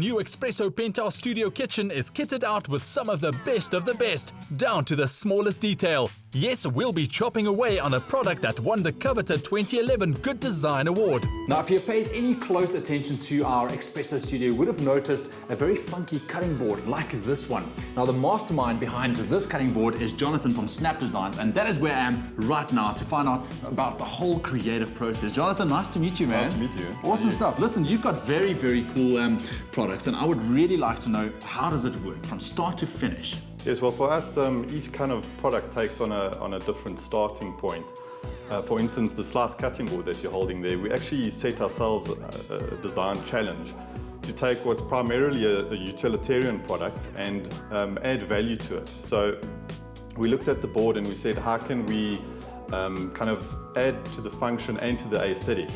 new Espresso Penthouse Studio kitchen is kitted out with some of the best, down to the smallest detail. Yes, we'll be chopping away on a product that won the coveted 2011 Good Design Award. Now, if you've paid any close attention to our Espresso Studio, you would have noticed a very funky cutting board like this one. Now, the mastermind behind this cutting board is Jonathan from Snapp Designs, and that is where I am right now to find out about the whole creative process. Jonathan, nice to meet you, man. Nice to meet you. Awesome stuff. Listen, you've got very, very cool products, and I would really like to know, how does it work from start to finish? Yes, well, for us, each kind of product takes on a different starting point. For instance, the slice cutting board that you're holding there, we actually set ourselves a design challenge to take what's primarily a utilitarian product and add value to it. So we looked at the board and we said, how can we kind of add to the function and to the aesthetic?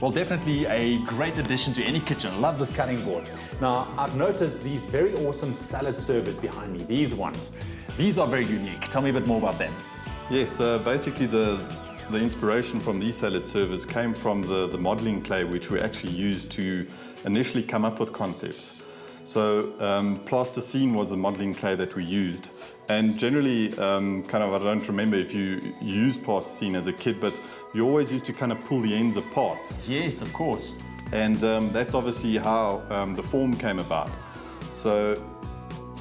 Well, definitely a great addition to any kitchen. Love this cutting board. Now, I've noticed these very awesome salad servers behind me, these ones. These are very unique. Tell me a bit more about them. Yes, basically the inspiration from these salad servers came from the modeling clay which we actually used to initially come up with concepts. So plasticine was the modeling clay that we used. And generally, I don't remember if you used plasticine as a kid, but you always used to kind of pull the ends apart. Yes, of course. And that's obviously how the form came about. So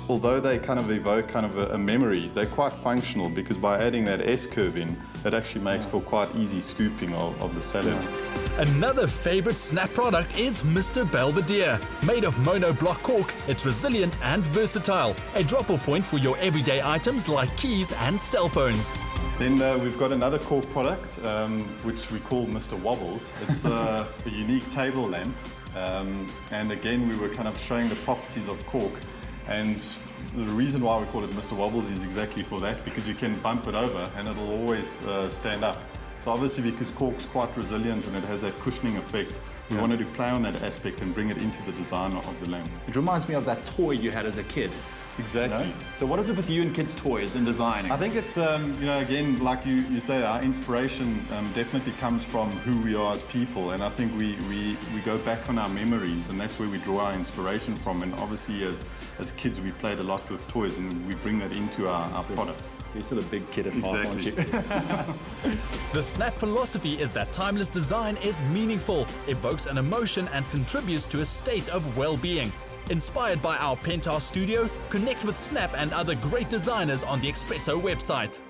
although they kind of evoke kind of a memory, they're quite functional because by adding that S-curve in, it actually makes for quite easy scooping of the salad. Another favorite Snapp product is Mr. Belvedere. Made of monoblock cork, it's resilient and versatile. A drop-off point for your everyday items like keys and cell phones. Then we've got another cork product, which we call Mr. Wobbles. It's a unique table lamp. And again, we were kind of showing the properties of cork. And the reason why we call it Mr. Wobbles is exactly for that, because you can bump it over and it'll always stand up. So obviously, because cork's quite resilient and it has that cushioning effect, we wanted to play on that aspect and bring it into the design of the lamp. It reminds me of that toy you had as a kid. Exactly. You know? So what is it with you and kids' toys and designing? I think it's, again, like you say, our inspiration definitely comes from who we are as people, and I think we go back on our memories, and that's where we draw our inspiration from. And obviously, as kids, we played a lot with toys, and we bring that into our products. So you're still a big kid at heart, aren't you? The Snapp philosophy is that timeless design is meaningful, evokes an emotion, and contributes to a state of well-being. Inspired by our Penthouse Studio, connect with Snapp and other great designers on the Espresso website.